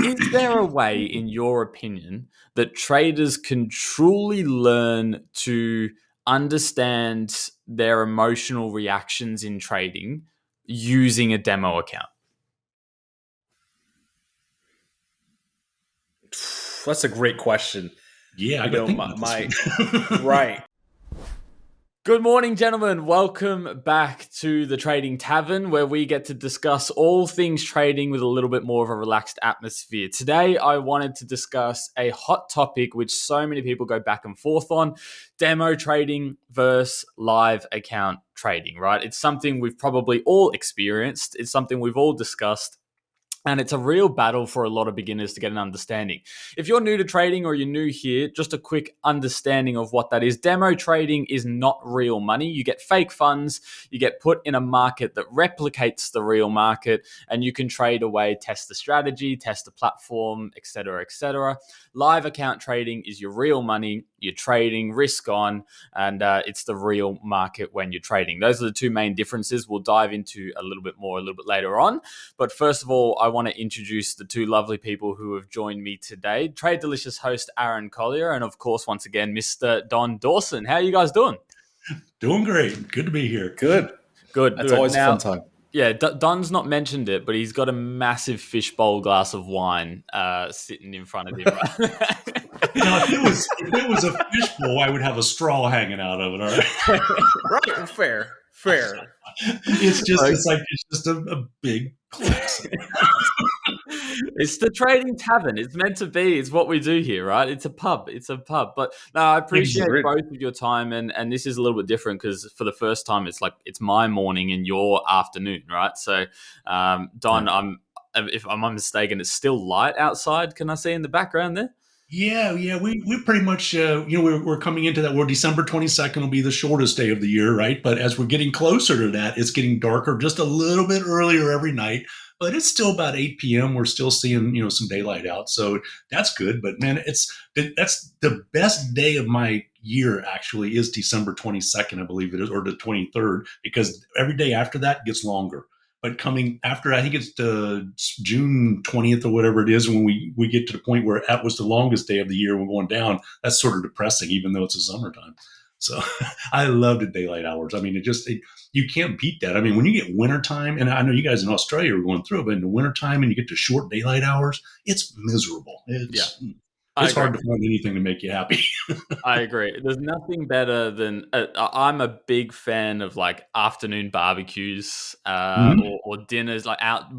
Is there a way, in your opinion, that traders can truly learn to understand their emotional reactions in trading using a demo account? That's a great question. Yeah, I got to think about this one. Right. Good morning, gentlemen. Welcome back to the Trading Tavern, where we get to discuss all things trading with a little bit more of a relaxed atmosphere. Today, I wanted to discuss a hot topic which so many people go back and forth on: demo trading versus live account trading, right? It's something we've probably all experienced. It's something we've all discussed. And it's a real battle for a lot of beginners to get an understanding. If you're new to trading or you're new here, just a quick understanding of what that is. Demo trading is not real money. You get fake funds. You get put in a market that replicates the real market, and you can trade away, test the strategy, test the platform, etc., etc. Live account trading is your real money. You're trading risk on, and it's the real market when you're trading. Those are the two main differences. We'll dive into a little bit more a little bit later on. But first of all, I want to introduce the two lovely people who have joined me today. Trade Delicious host Aaron Collier, and of course, once again, Mr. Don Dawson. How are you guys doing? Doing great. Good to be here. Good. That's always a fun time. Yeah, Don's not mentioned it, but he's got a massive fishbowl glass of wine sitting in front of him. Now, if it was a fishbowl, I would have a straw hanging out of it. All right. Right. Fair. It's just a big glass. It's the Trading Tavern. It's meant to be. It's what we do here, right? It's a pub. But no, I appreciate both of your time, and this is a little bit different because for the first time, it's my morning and your afternoon, right? So, Don, if I'm not mistaken, it's still light outside. Can I see in the background there? Yeah. We pretty much, we're coming into that. Where December 22nd will be the shortest day of the year, right? But as we're getting closer to that, it's getting darker just a little bit earlier every night. But it's still about 8 p.m. We're still seeing, some daylight out. So that's good. But man, that's the best day of my year actually is December 22nd, I believe it is, or the 23rd, because every day after that gets longer. But coming after, I think it's June 20th or whatever it is, when we get to the point where that was the longest day of the year, we're going down. That's sort of depressing, even though it's a summertime. So I love the daylight hours. I mean, you can't beat that. I mean, when you get wintertime, and I know you guys in Australia are going through it, but in the wintertime and you get to short daylight hours, it's miserable. It's hard to find anything to make you happy. I agree. There's nothing better than I'm a big fan of afternoon barbecues or dinners,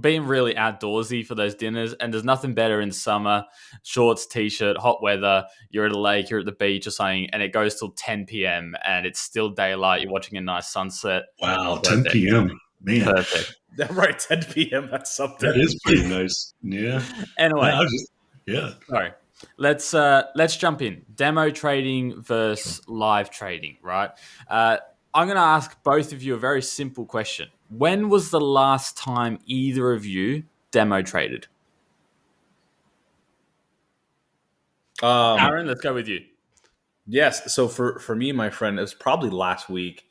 being really outdoorsy for those dinners. And there's nothing better in summer, shorts, t-shirt, hot weather. You're at a lake, you're at the beach or something, and it goes till 10 p.m. and it's still daylight. You're watching a nice sunset. Wow, 10 p.m. Man. Perfect. Right, 10 p.m. That's something. That is pretty nice. Yeah. Anyway. Yeah. Sorry. Let's jump in. Demo trading versus live trading, right? I'm going to ask both of you a very simple question. When was the last time either of you demo traded? Aaron, let's go with you. Yes. So for me, my friend, it was probably last week.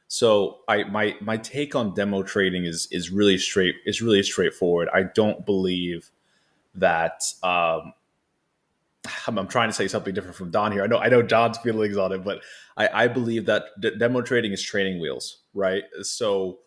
So my take on demo trading is really straight. It's really straightforward. I don't believe that. I'm trying to say something different from Don here. I know John's feelings on it, but I believe that demo trading is training wheels, right? So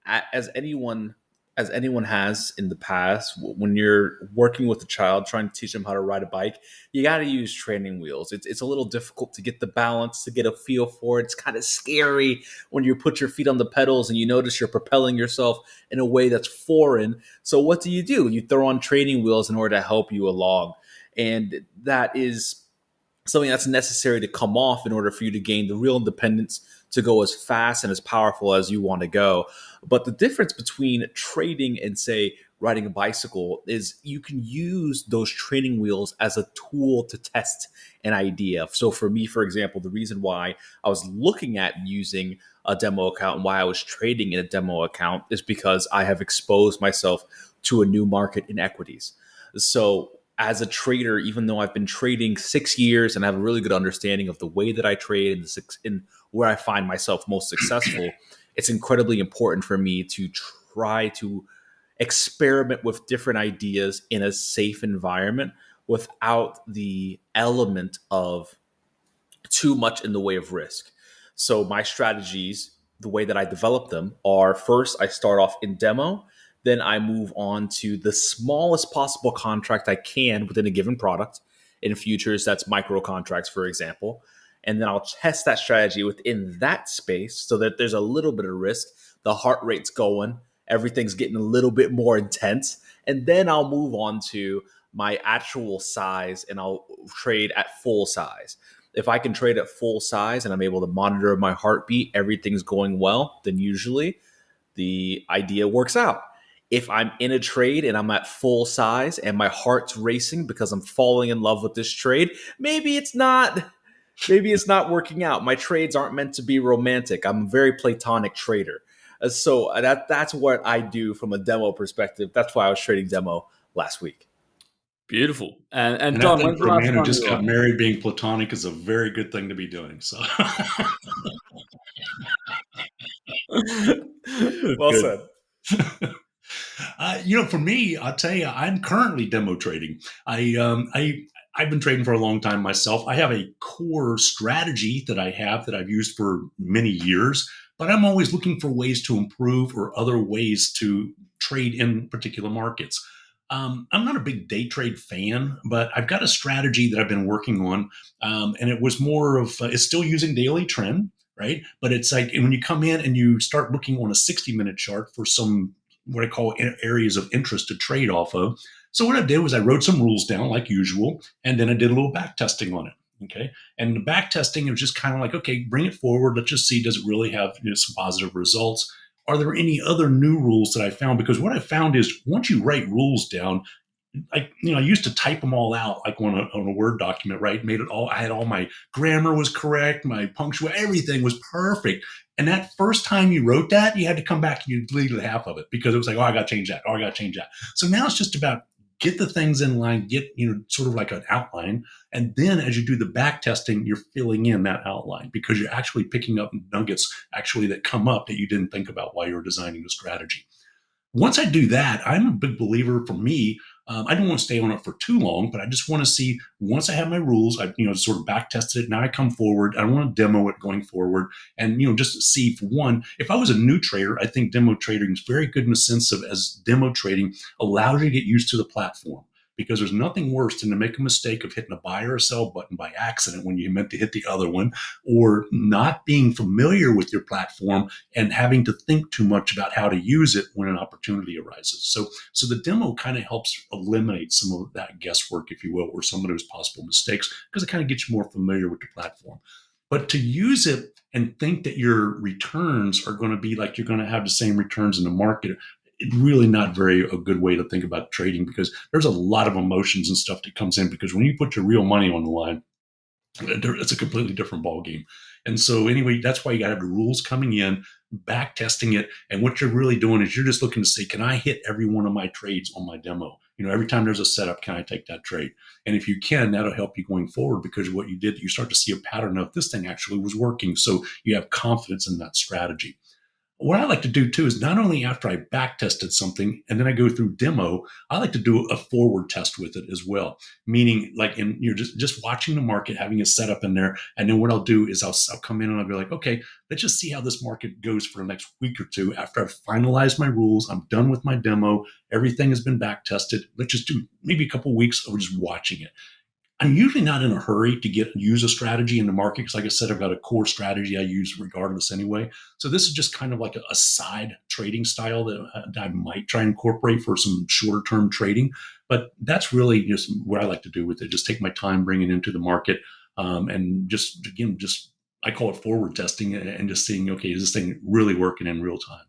as anyone has in the past, when you're working with a child, trying to teach them how to ride a bike, you got to use training wheels. It's a little difficult to get the balance, to get a feel for it. It's kind of scary when you put your feet on the pedals and you notice you're propelling yourself in a way that's foreign. So what do? You throw on training wheels in order to help you along. And that is something that's necessary to come off in order for you to gain the real independence to go as fast and as powerful as you want to go. But the difference between trading and, say, riding a bicycle is you can use those training wheels as a tool to test an idea. So for me, for example, the reason why I was looking at using a demo account and why I was trading in a demo account is because I have exposed myself to a new market in equities. So as a trader, even though I've been trading 6 years and I have a really good understanding of the way that I trade and where I find myself most successful, it's incredibly important for me to try to experiment with different ideas in a safe environment without the element of too much in the way of risk. So my strategies, the way that I develop them are, first I start off in demo, then I move on to the smallest possible contract I can within a given product. In futures, that's micro contracts, for example. And then I'll test that strategy within that space so that there's a little bit of risk. The heart rate's going, everything's getting a little bit more intense. And then I'll move on to my actual size and I'll trade at full size. If I can trade at full size and I'm able to monitor my heartbeat, everything's going well, then usually the idea works out. If I'm in a trade and I'm at full size and my heart's racing because I'm falling in love with this trade, maybe it's not working out. My trades aren't meant to be romantic. I'm a very platonic trader. So that's what I do from a demo perspective. That's why I was trading demo last week. Beautiful. And I Don, think when's the for a last man who time just you got won? married, being platonic is a very good thing to be doing. So, Well good. said. For me, I'll tell you, I'm currently demo trading. I've been trading for a long time myself. I have a core strategy that I've used for many years, but I'm always looking for ways to improve or other ways to trade in particular markets. I'm not a big day trade fan, but I've got a strategy that I've been working on, and it was more of it's still using daily trend, right? But it's like when you come in and you start looking on a 60-minute chart for some what I call areas of interest to trade off of. So what I did was I wrote some rules down like usual, and then I did a little back testing on it. Okay. And the back testing was just kind of like, okay, bring it forward. Let's just see, does it really have some positive results? Are there any other new rules that I found? Because what I found is once you write rules down, I used to type them all out like on a Word document, right? Made it all, I had all my grammar was correct, my punctuation, everything was perfect. And that first time you wrote that, you had to come back and you deleted half of it because it was like, oh, I got to change that. Oh, I got to change that. So now it's just about get the things in line, get, sort of like an outline. And then as you do the back testing, you're filling in that outline because you're actually picking up nuggets actually that come up that you didn't think about while you were designing the strategy. Once I do that, I'm a big believer for me. I don't want to stay on it for too long, but I just want to see once I have my rules, I sort of back tested it. Now I come forward. I want to demo it going forward, and just see for one. If I was a new trader, I think demo trading is very good in the sense of as demo trading allows you to get used to the platform. Because there's nothing worse than to make a mistake of hitting a buy or a sell button by accident when you meant to hit the other one, or not being familiar with your platform and having to think too much about how to use it when an opportunity arises. So the demo kind of helps eliminate some of that guesswork, if you will, or some of those possible mistakes, because it kind of gets you more familiar with the platform. But to use it and think that your returns are going to be like you're going to have the same returns in the market, it's really not a good way to think about trading because there's a lot of emotions and stuff that comes in because when you put your real money on the line, it's a completely different ballgame. And so anyway, that's why you got to have the rules coming in, back testing it. And what you're really doing is you're just looking to say, can I hit every one of my trades on my demo? Every time there's a setup, can I take that trade? And if you can, that'll help you going forward because what you did, you start to see a pattern of this thing actually was working. So you have confidence in that strategy. What I like to do too is not only after I back tested something and then I go through demo, I like to do a forward test with it as well. Meaning like you're just watching the market, having it set up in there. And then what I'll do is I'll come in and I'll be like, okay, let's just see how this market goes for the next week or two. After I've finalized my rules, I'm done with my demo. Everything has been back tested. Let's just do maybe a couple of weeks of just watching it. I'm usually not in a hurry to use a strategy in the market because, like I said, I've got a core strategy I use regardless anyway. So this is just kind of like a side trading style that I might try and incorporate for some shorter term trading. But that's really just what I like to do with it. Just take my time, bring it into the market, and just I call it forward testing and just seeing, okay, is this thing really working in real time?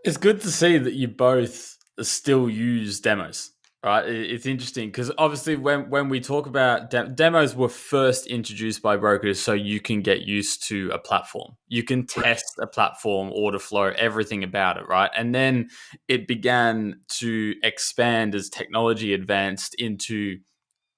It's good to see that you both still use demos. Right, it's interesting because obviously when we talk about demos were first introduced by brokers so you can get used to a platform. You can test a platform, order flow, everything about it, right? And then it began to expand as technology advanced into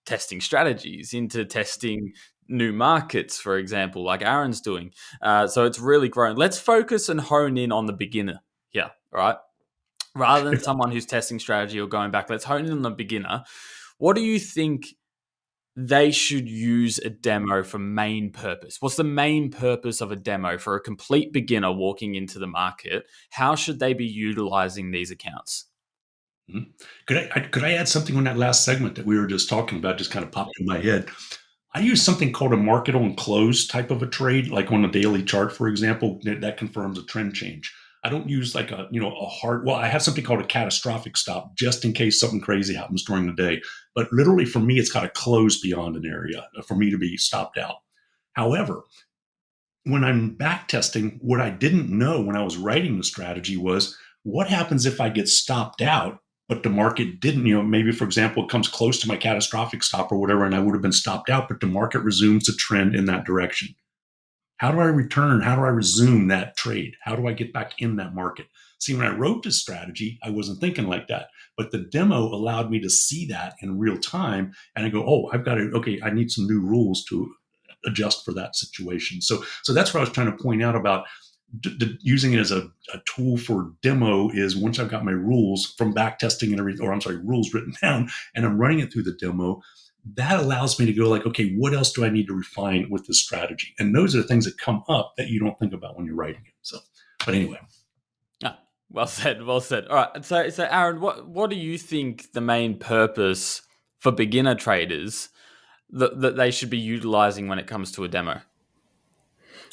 testing strategies, into testing new markets, for example, like Aaron's doing. So it's really grown. Let's focus and hone in on the beginner here, right? rather than someone who's testing strategy or going back, let's hone in on the beginner. What do you think they should use a demo for main purpose? What's the main purpose of a demo for a complete beginner walking into the market? How should they be utilizing these accounts? Mhm. Could I add something on that last segment that we were just talking about? Just kind of popped in my head. I use something called a market on close type of a trade, like on a daily chart, for example, that confirms a trend change. I don't use like a hard. Well, I have something called a catastrophic stop, just in case something crazy happens during the day. But literally, for me, it's got to close beyond an area for me to be stopped out. However, when I'm back testing, what I didn't know when I was writing the strategy was what happens if I get stopped out, but the market didn't, maybe for example, it comes close to my catastrophic stop or whatever, and I would have been stopped out, but the market resumes the trend in that direction. How do I return? How do I resume that trade? How do I get back in that market? See, when I wrote this strategy, I wasn't thinking like that, but the demo allowed me to see that in real time. And I go, oh, I need some new rules to adjust for that situation. So that's what I was trying to point out about using it as a tool for demo is once I've got my rules from back testing and everything, rules written down, and I'm running it through the demo, that allows me to go like, okay, what else do I need to refine with this strategy? And those are the things that come up that you don't think about when you're writing it. So, but anyway. Well said. Well said. All right. So Aaron, what do you think the main purpose for beginner traders that they should be utilizing when it comes to a demo?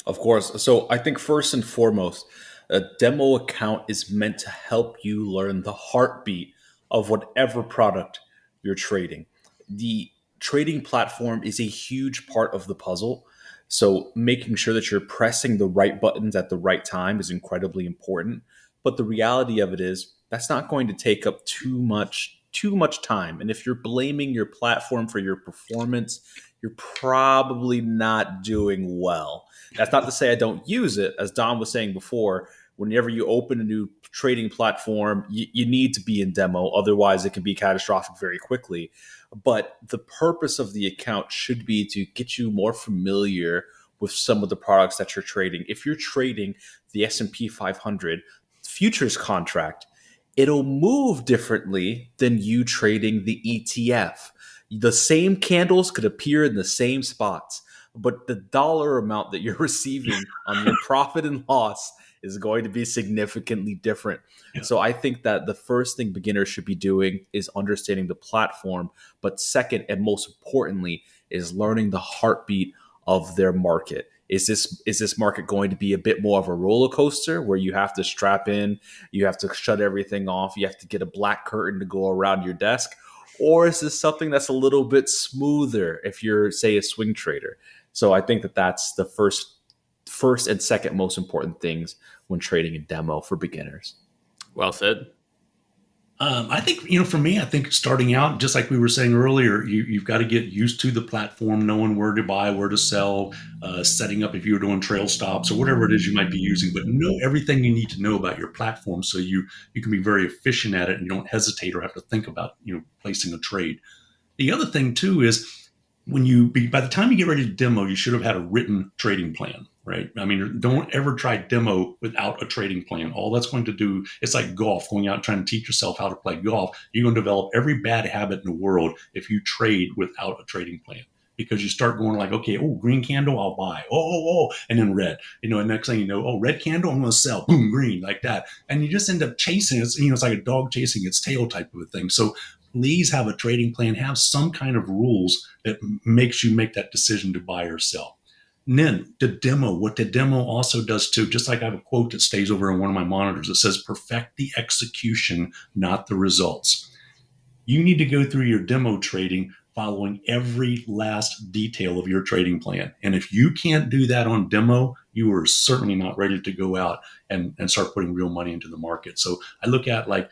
Of course. So I think first and foremost, a demo account is meant to help you learn the heartbeat of whatever product you're trading. The trading platform is a huge part of the puzzle. So making sure that you're pressing the right buttons at the right time is incredibly important. But the reality of it is that's not going to take up too much time. And if you're blaming your platform for your performance, you're probably not doing well. That's not to say I don't use it. As Don was saying before, whenever you open a new trading platform, you need to be in demo. Otherwise, it can be catastrophic very quickly. But the purpose of the account should be to get you more familiar with some of the products that you're trading. If you're trading the S&P 500 futures contract, it'll move differently than you trading the ETF. The same candles could appear in the same spots, but the dollar amount that you're receiving on your profit and loss is going to be significantly different. Yeah. So I think that the first thing beginners should be doing is understanding the platform, but second and most importantly is learning the heartbeat of their market. Is this market going to be a bit more of a roller coaster where you have to strap in, you have to shut everything off, you have to get a black curtain to go around your desk? Or is this something that's a little bit smoother if you're, say, a swing trader? So I think that that's the first and second most important things when trading a demo for beginners. Well said. I think, for me, I think starting out, just like we were saying earlier, you've got to get used to the platform, knowing where to buy, where to sell, setting up if you're doing trail stops or whatever it is you might be using, but know everything you need to know about your platform so you can be very efficient at it and you don't hesitate or have to think about, placing a trade. The other thing too is by the time you get ready to demo, you should have had a written trading plan, right? I mean, don't ever try demo without a trading plan. All that's going to do, it's like golf, going out and trying to teach yourself how to play golf. You're going to develop every bad habit in the world if you trade without a trading plan, because you start going like, okay, green candle, I'll buy. And then red, and next thing you know, red candle, I'm going to sell. Boom, green, like that. And you just end up chasing it. It's like a dog chasing its tail type of a thing. So please have a trading plan, have some kind of rules that makes you make that decision to buy or sell. And then what the demo also does too, just like I have a quote that stays over in one of my monitors that says, perfect the execution, not the results. You need to go through your demo trading following every last detail of your trading plan. And if you can't do that on demo, you are certainly not ready to go out and start putting real money into the market. So I look at let's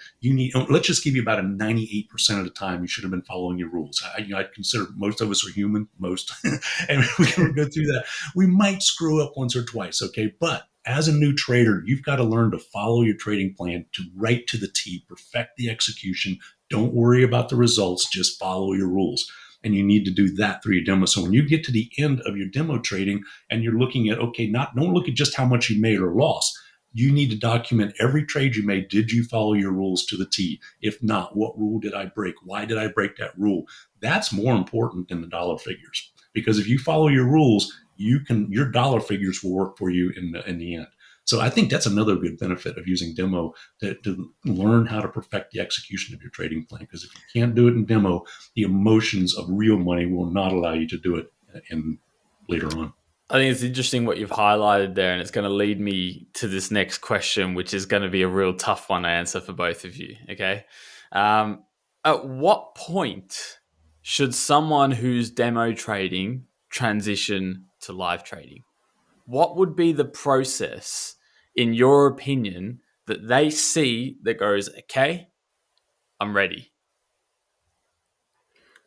just give you about a 98% of the time you should have been following your rules. I'd consider most of us are human, and we can go through that. We might screw up once or twice, okay? But as a new trader, you've got to learn to follow your trading plan right to the T, perfect the execution. Don't worry about the results, just follow your rules. And you need to do that through your demo. So when you get to the end of your demo trading and you're looking at, don't look at just how much you made or lost. you need to document every trade you made. Did you follow your rules to the T? If not, what rule did I break? Why did I break that rule? That's more important than the dollar figures, because if you follow your rules, your dollar figures will work for you in the end. So I think that's another good benefit of using demo to learn how to perfect the execution of your trading plan. Because if you can't do it in demo, the emotions of real money will not allow you to do it in later on. I think it's interesting what you've highlighted there, and it's going to lead me to this next question, which is going to be a real tough one to answer for both of you. Okay. At what point should someone who's demo trading transition to live trading? What would be the process, in your opinion, that they see that goes, okay, I'm ready?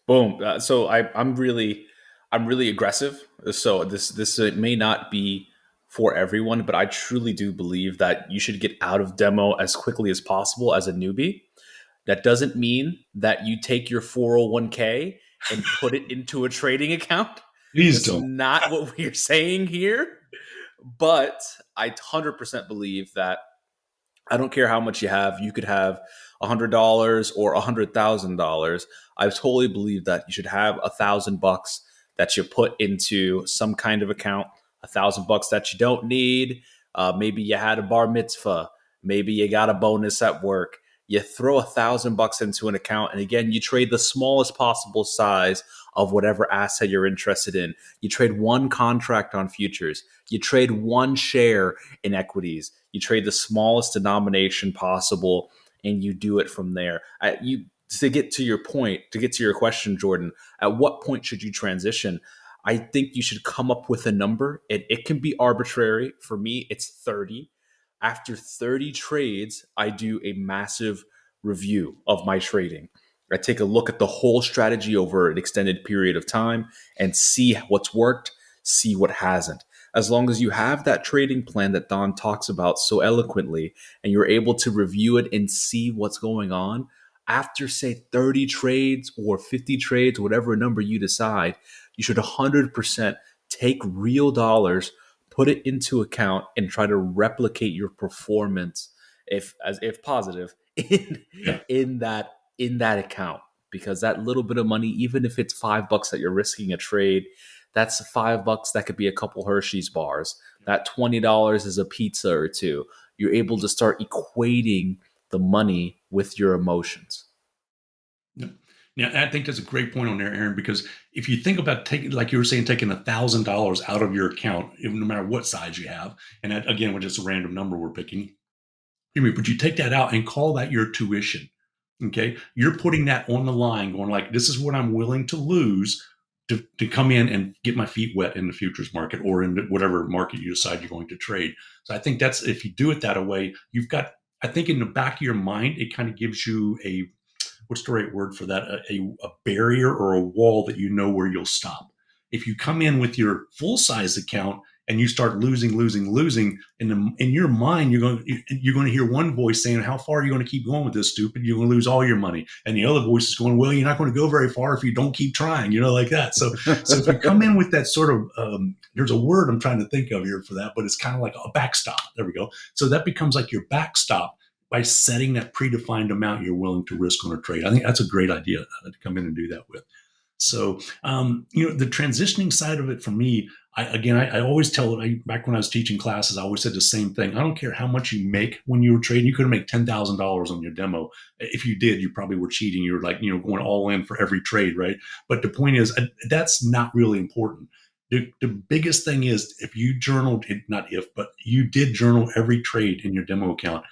Boom. I'm really aggressive. So this may not be for everyone, but I truly do believe that you should get out of demo as quickly as possible as a newbie. That doesn't mean that you take your 401k and put it into a trading account. Please That's don't. not what we're saying here. But I 100% believe that I don't care how much you have. You could have $100 or $100,000. I totally believe that you should have $1,000 that you put into some kind of account. $1,000 that you don't need. Maybe you had a bar mitzvah. Maybe you got a bonus at work. You throw $1,000 into an account, and again, you trade the smallest possible size of whatever asset you're interested in. You trade one contract on futures. You trade one share in equities. You trade the smallest denomination possible, and you do it from there. To get to your point, to get to your question, Jordan, at what point should you transition? I think you should come up with a number. It can be arbitrary. For me, it's 30. After 30 trades, I do a massive review of my trading. I take a look at the whole strategy over an extended period of time and see what's worked, see what hasn't. As long as you have that trading plan that Don talks about so eloquently and you're able to review it and see what's going on, after say 30 trades or 50 trades, whatever number you decide, you should 100% take real dollars, put it into account, and try to replicate your performance, if positive, in that account. Because that little bit of money, even if it's $5 that you're risking a trade, that's $5 that could be a couple Hershey's bars. That $20 is a pizza or two. You're able to start equating the money with your emotions. Yeah, I think that's a great point on there, Aaron, because if you think about taking, like you were saying, taking $1,000 out of your account, even no matter what size you have, and that, again, with just a random number we're picking, but you take that out and call that your tuition. Okay, you're putting that on the line, going like, this is what I'm willing to lose to come in and get my feet wet in the futures market or in whatever market you decide you're going to trade. So I think that's, if you do it that way, you've got, I think in the back of your mind, it kind of gives you a, what's the right word for that? A barrier or a wall that you know where you'll stop. If you come in with your full size account and you start losing, in your mind, you're going to hear one voice saying, how far are you going to keep going with this, stupid? You're going to lose all your money. And the other voice is going, well, you're not going to go very far if you don't keep trying, like that. So if you come in with that sort of, there's a word I'm trying to think of here for that, but it's kind of like a backstop. There we go. So that becomes like your backstop by setting that predefined amount you're willing to risk on a trade. I think that's a great idea to come in and do that with. So, the transitioning side of it for me, I always tell it, back when I was teaching classes, I always said the same thing. I don't care how much you make when you were trading. You could make $10,000 on your demo. If you did, you probably were cheating. You were like, going all in for every trade, right? But the point is, that's not really important. The biggest thing is, if you journaled, but you did journal every trade in your demo account.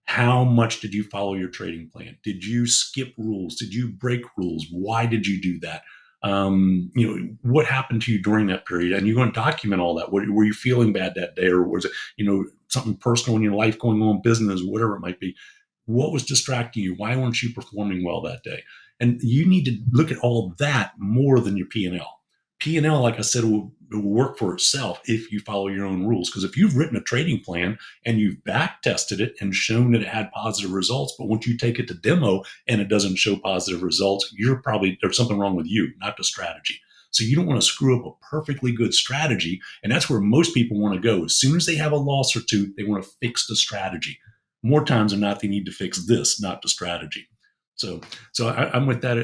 How much did you follow your trading plan? Did you skip rules? Did you break rules? Why did you do that? What happened to you during that period? And you're going to document all that. Were you feeling bad that day? Or was it, something personal in your life going on, business, whatever it might be? What was distracting you? Why weren't you performing well that day? And you need to look at all of that more than your P&L. P&L, like I said, will work for itself if you follow your own rules. Because if you've written a trading plan and you've back tested it and shown that it had positive results, but once you take it to demo and it doesn't show positive results, there's something wrong with you, not the strategy. So you don't want to screw up a perfectly good strategy. And that's where most people want to go. As soon as they have a loss or two, they want to fix the strategy. More times than not, they need to fix this, not the strategy. So I'm with that.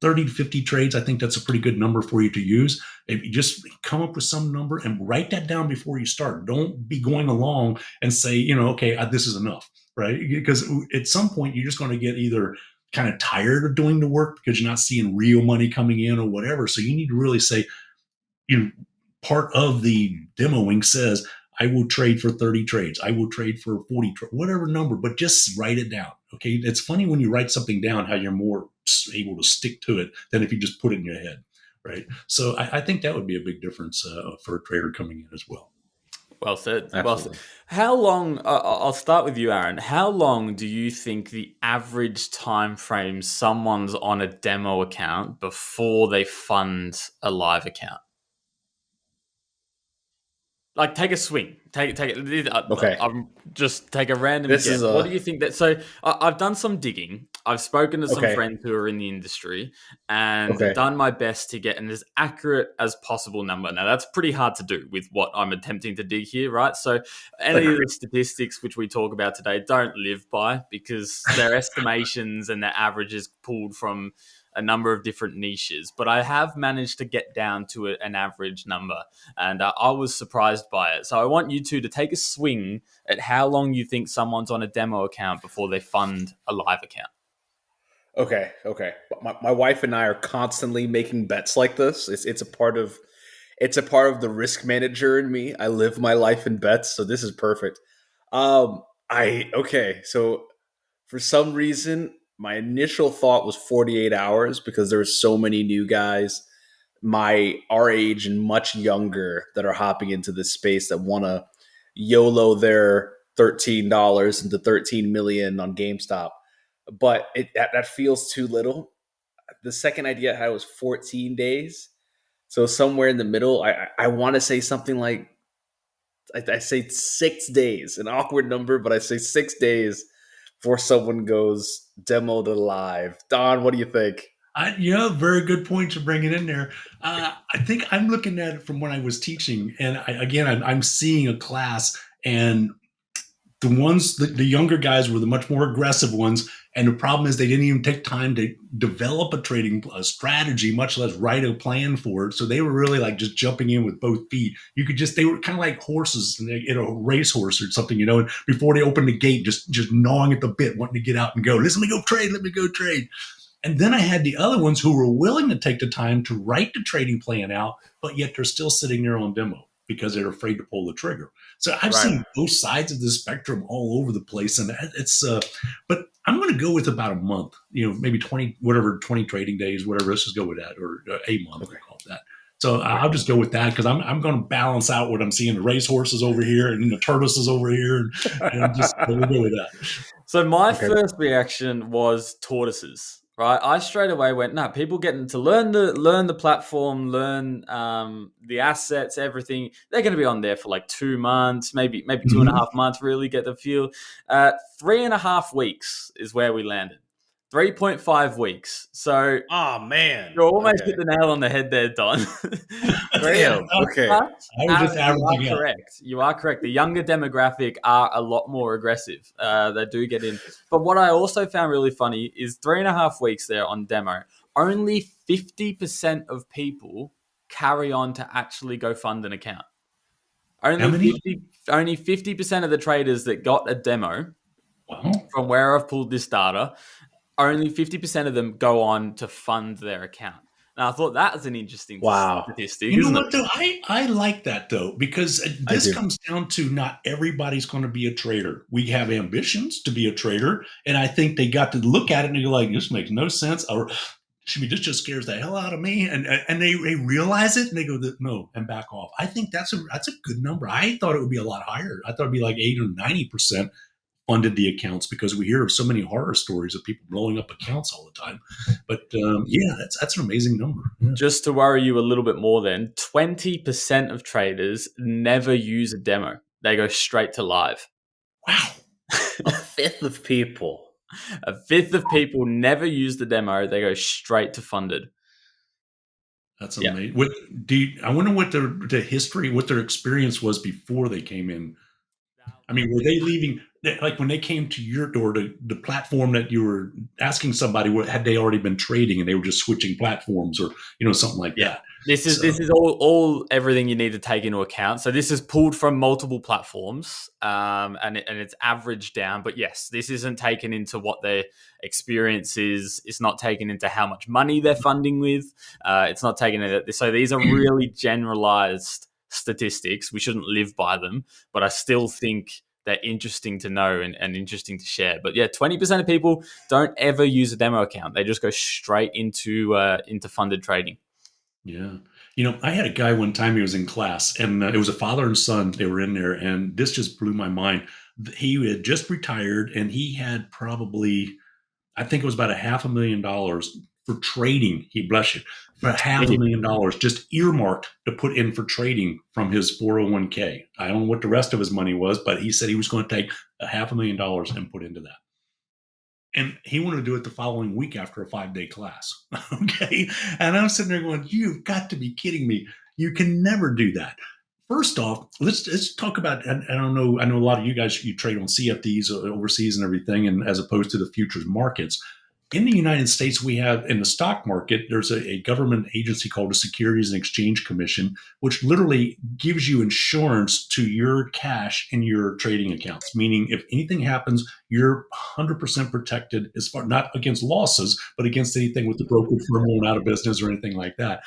30 to 50 trades, I think that's a pretty good number for you to use. If you just come up with some number and write that down before you start. Don't be going along and say, okay, this is enough, right? Because at some point, you're just going to get either kind of tired of doing the work because you're not seeing real money coming in or whatever. So you need to really say, part of the demoing says, I will trade for 30 trades. I will trade for 40, whatever number, but just write it down. Okay. It's funny when you write something down, how you're more able to stick to it than if you just put it in your head. Right. So I think that would be a big difference for a trader coming in as well. Well said. Absolutely. Well said. How long, I'll start with you, Aaron. How long do you think the average time frame someone's on a demo account before they fund a live account? Like, take a swing. Take it. Okay. Just take a random guess. What do you think that? So I've done some digging. I've spoken to some friends who are in the industry and done my best to get an as accurate as possible number. Now, that's pretty hard to do with what I'm attempting to dig here, right? So any of the statistics which we talk about today don't live by, because they're estimations and their averages pulled from a number of different niches, but I have managed to get down to an average number, and I was surprised by it. So I want you two to take a swing at how long you think someone's on a demo account before they fund a live account. Okay. My wife and I are constantly making bets like this. It's a part of the risk manager in me. I live my life in bets, so this is perfect. So for some reason, my initial thought was 48 hours because there's so many new guys our age and much younger that are hopping into this space that want to YOLO their $13 into 13 million on GameStop. But that feels too little. The second idea I had was 14 days. So somewhere in the middle, I want to say something like, I say 6 days, an awkward number, but I say 6 days before someone goes demo to live. Don, what do you think? Very good point to bring it in there. I think I'm looking at it from when I was teaching, and I'm seeing a class, and the younger guys were the much more aggressive ones. And the problem is they didn't even take time to develop a trading strategy, much less write a plan for it. So they were really like just jumping in with both feet. They were kind of like horses in a racehorse or something, and before they opened the gate, just gnawing at the bit, wanting to get out and go. Let me go trade. And then I had the other ones who were willing to take the time to write the trading plan out, but yet they're still sitting there on demo because they're afraid to pull the trigger. So I've seen both sides of the spectrum all over the place. And it's, but I'm going to go with about a month, maybe 20 trading days, whatever. Let's just go with that, or a month, we call that. So I'll just go with that because I'm going to balance out what I'm seeing. The racehorses over here and the tortoises over here. And just we'll go with that. So my first reaction was tortoises. Right, I straight away went, people getting to learn the platform, learn the assets, everything. They're going to be on there for like 2 months, maybe 2.5 months, really get the feel. 3.5 weeks is where we landed. 3.5 weeks. So, oh man, you almost hit the nail on the head there, Don. Damn. Okay. You are correct. The younger demographic are a lot more aggressive. They do get in. But what I also found really funny is 3.5 weeks there on demo. Only 50% of people carry on to actually go fund an account. Only 50% of the traders that got a demo, from where I've pulled this data, only 50% of them go on to fund their account. Now, I thought that was an interesting statistic. You know what, though? I like that, though, because this comes down to not everybody's going to be a trader. We have ambitions to be a trader, and I think they got to look at it and go like, this makes no sense, or this just scares the hell out of me, and they realize it, and they go, no, and back off. I think that's a good number. I thought it would be a lot higher. I thought it'd be like 80 or 90%. Funded the accounts, because we hear of so many horror stories of people blowing up accounts all the time. But that's an amazing number. Yeah. Just to worry you a little bit more, then 20% of traders never use a demo. They go straight to live. Wow. A fifth of people never use the demo. They go straight to funded. That's Yeah. amazing. I wonder what the history, what their experience was before they came in. I mean, were they leaving, like when they came to your door, to the platform that you were asking somebody, had they already been trading and they were just switching platforms, or, something like Yeah. that? This So, is all everything you need to take into account. So this is pulled from multiple platforms, and it's averaged down. But yes, this isn't taken into what their experience is. It's not taken into how much money they're funding with. It's not taken into. So these are really generalized statistics. We shouldn't live by them, but I still think they're interesting to know and interesting to share. But yeah, 20% of people don't ever use a demo account. They just go straight into funded trading. yeah. I had a guy one time, he was in class, and it was a father and son. They were in there, and this just blew my mind. He had just retired, and he had probably, I think it was about $500,000 for trading. He bless you, for $500,000 just earmarked to put in for trading from his 401k. I don't know what the rest of his money was, but he said he was going to take $500,000 and put into that. And he wanted to do it the following week after a 5-day class. Okay. And I'm sitting there going, you've got to be kidding me. You can never do that. First off, let's talk about, I don't know, I know a lot of you guys, you trade on CFDs overseas and everything, and as opposed to the futures markets. In the United States, we have, in the stock market, there's a government agency called the Securities and Exchange Commission, which literally gives you insurance to your cash in your trading accounts. Meaning, if anything happens, you're 100% protected, as far not against losses, but against anything with the brokerage firm going out of business or anything like that.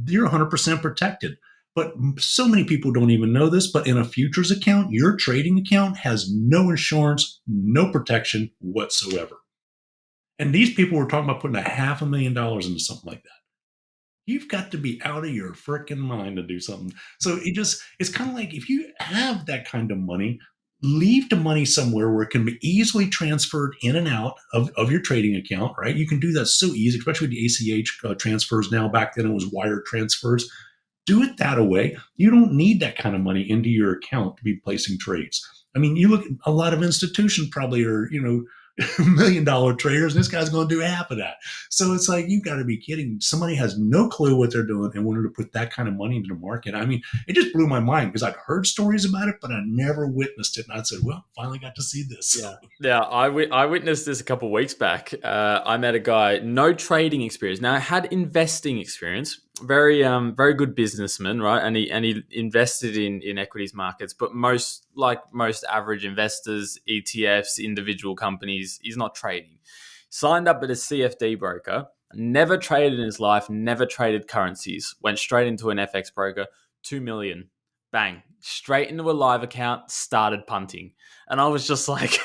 You're 100% protected. But so many people don't even know this. But in a futures account, your trading account has no insurance, no protection whatsoever. And these people were talking about putting $500,000 into something like that. You've got to be out of your freaking mind to do something. So it's kind of like, if you have that kind of money, leave the money somewhere where it can be easily transferred in and out of your trading account, right? You can do that so easy, especially with the ACH transfers now. Back then it was wire transfers. Do it that way. You don't need that kind of money into your account to be placing trades. I mean, you look at a lot of institutions probably are, $1 million traders, and this guy's going to do half of that. So it's like, you've got to be kidding. Somebody has no clue what they're doing and wanted to put that kind of money into the market. I mean, it just blew my mind because I'd heard stories about it, but I never witnessed it. And I'd said, well, finally got to see this. Yeah. I witnessed this a couple of weeks back. I met a guy, no trading experience. Now, had investing experience, very good businessman, right? And he invested in equities markets, but most average investors, ETFs, individual companies, he's not trading. Signed up at a CFD broker, never traded in his life, never traded currencies, went straight into an FX broker, 2 million, bang, straight into a live account, started punting. And I was just like,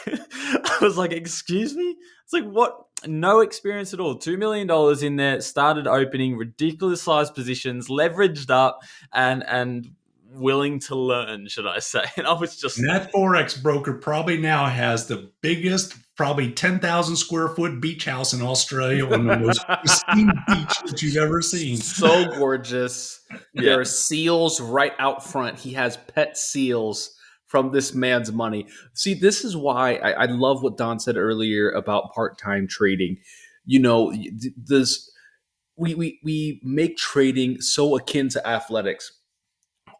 excuse me? It's like, what? No experience at all. $2 million in there, started opening ridiculous sized positions, leveraged up, and willing to learn, should I say. And I was just... And that Forex broker probably now has the biggest, probably 10,000 square foot beach house in Australia on the most pristine beach that you've ever seen. So gorgeous. There are seals right out front. He has pet seals from this man's money. See, this is why I love what Don said earlier about part-time trading. We make trading so akin to athletics.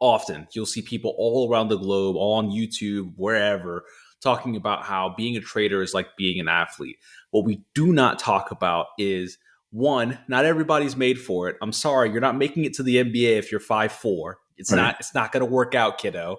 Often you'll see people all around the globe, on YouTube, wherever, talking about how being a trader is like being an athlete. What we do not talk about is, one, not everybody's made for it. I'm sorry, you're not making it to the NBA if you're 5'4". It's Right. It's not going to work out, kiddo.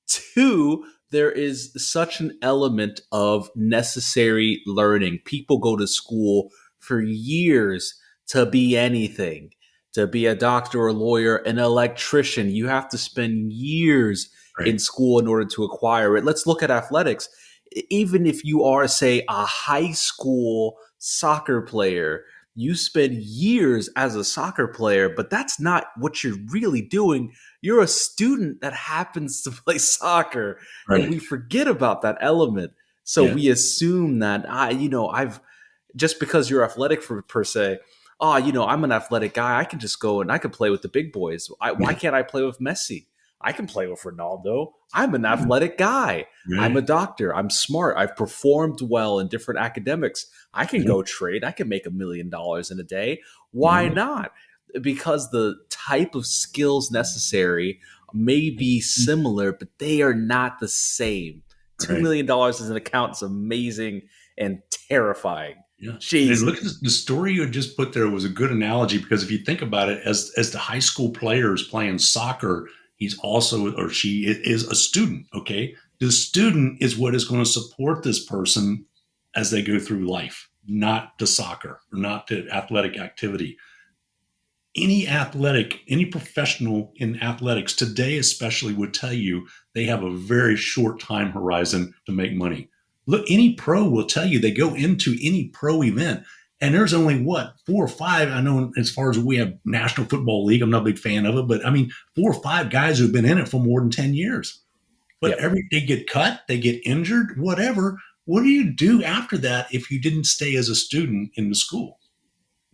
Two, there is such an element of necessary learning. People go to school for years to be anything. To be a doctor, a lawyer, an electrician, you have to spend years in school in order to acquire it. Let's look at athletics. Even if you are, say, a high school soccer player, you spend years as a soccer player, but that's not what you're really doing. You're a student that happens to play soccer, and we forget about that element. So we assume that I've just because you're athletic per se. I'm an athletic guy. I can just go and I can play with the big boys. Why can't I play with Messi? I can play with Ronaldo. I'm an athletic guy. I'm a doctor. I'm smart. I've performed well in different academics. I can go trade. I can make $1 million in a day. Why not? because the type of skills necessary may be similar, but they are not the same. $2 million in an account is amazing and terrifying. Yeah. Jesus. And look at the story you had just put there was a good analogy, because if you think about it, as the high school player is playing soccer, he's also, or she is a student. Okay. The student is what is going to support this person as they go through life, not the soccer or not the athletic activity. Any professional in athletics today, especially, would tell you they have a very short time horizon to make money. Look, any pro will tell you they go into any pro event, and there's only 4 or 5. I know as far as we have National Football League, I'm not a big fan of it, but I mean, 4 or 5 guys who've been in it for more than 10 years. But they get cut, they get injured, whatever. What do you do after that if you didn't stay as a student in the school?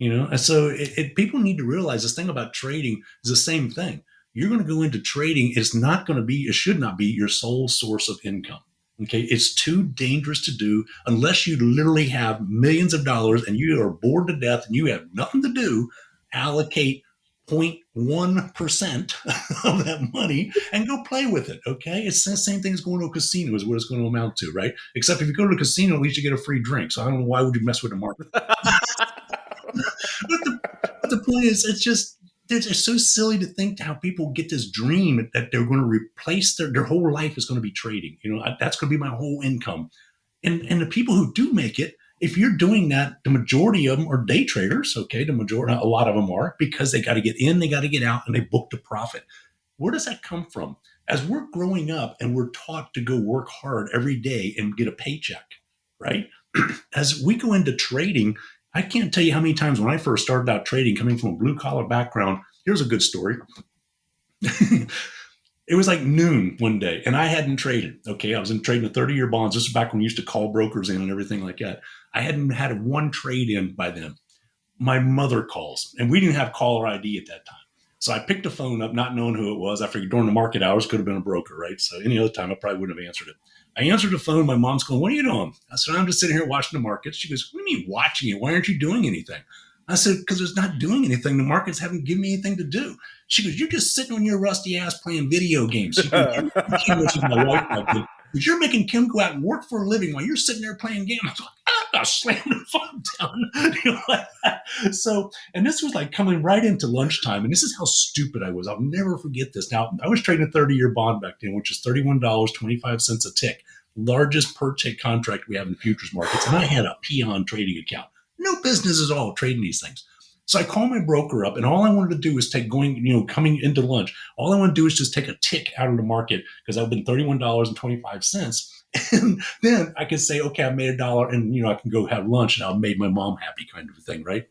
And so people need to realize this thing about trading is the same thing. You're going to go into trading. It should not be your sole source of income. Okay. It's too dangerous to do unless you literally have millions of dollars and you are bored to death and you have nothing to do. Allocate 0.1% of that money and go play with it. Okay. It's the same thing as going to a casino is what it's going to amount to, right? Except if you go to a casino, at least you get a free drink. So I don't know, why would you mess with the market? But the point is, it's so silly to think how people get this dream that they're going to replace their whole life is going to be trading. That's going to be my whole income. And the people who do make it, if you're doing that, the majority of them are day traders. Okay. A lot of them are, because they got to get in, they got to get out, and they book the profit. Where does that come from? As we're growing up and we're taught to go work hard every day and get a paycheck, right? As we go into trading, I can't tell you how many times when I first started out trading, coming from a blue collar background, here's a good story. It was like noon one day and I hadn't traded. Okay. I was trading the 30-year bonds. This is back when we used to call brokers in and everything like that. I hadn't had one trade in by then. My mother calls, and we didn't have caller ID at that time. So I picked the phone up, not knowing who it was. I figured during the market hours, could have been a broker, right? So any other time, I probably wouldn't have answered it. I answered the phone. My mom's going, "What are you doing?" I said, "I'm just sitting here watching the markets." She goes, "What do you mean watching it? Why aren't you doing anything?" I said, "Because it's not doing anything. The markets haven't given me anything to do." She goes, "You're just sitting on your rusty ass playing video games." She goes, "Which is my wife, I think, but you're making Kim go out and work for a living while you're sitting there playing games." I was like, I slammed the phone down. Like that. So, and this was like coming right into lunchtime. And this is how stupid I was. I'll never forget this. Now, I was trading a 30-year bond back then, which is $31.25 a tick. Largest per tick contract we have in futures markets. And I had a peon trading account. No business at all trading these things. So I called my broker up, and all I wanted to do was coming into lunch, all I want to do is just take a tick out of the market, because I've been $31.25. And then I could say, okay, I made $1 and, I can go have lunch and I've made my mom happy, kind of a thing, right?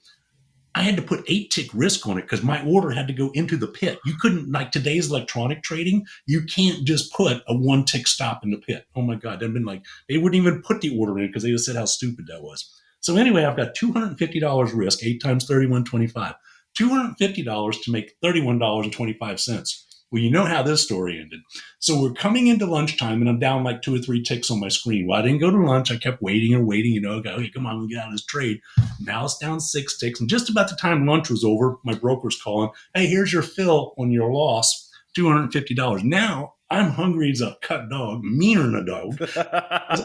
I had to put 8 tick risk on it because my order had to go into the pit. You couldn't, like today's electronic trading, you can't just put a 1 tick stop in the pit. Oh my God. They've been like, they wouldn't even put the order in because they just said how stupid that was. So anyway, I've got $250 risk, 8 times 31.25, $250 to make $31.25. Well, you know how this story ended. So we're coming into lunchtime and I'm down like 2 or 3 ticks on my screen. Well, I didn't go to lunch. I kept waiting and waiting, go, "Hey, come on, we get out of this trade." Now it's down 6 ticks. And just about the time lunch was over, my broker's calling, "Hey, here's your fill on your loss, $250. Now I'm hungry as a cut dog, meaner than a dog.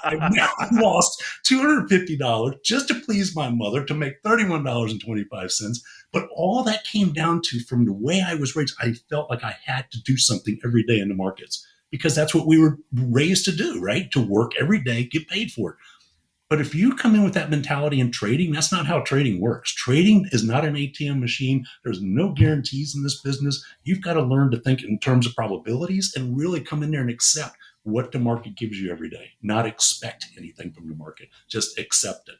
I now lost $250 just to please my mother to make $31.25. But all that came down to, from the way I was raised, I felt like I had to do something every day in the markets, because that's what we were raised to do, right? To work every day, get paid for it. But if you come in with that mentality in trading, that's not how trading works. Trading is not an ATM machine. There's no guarantees in this business. You've got to learn to think in terms of probabilities and really come in there and accept what the market gives you every day, not expect anything from the market. Just accept it.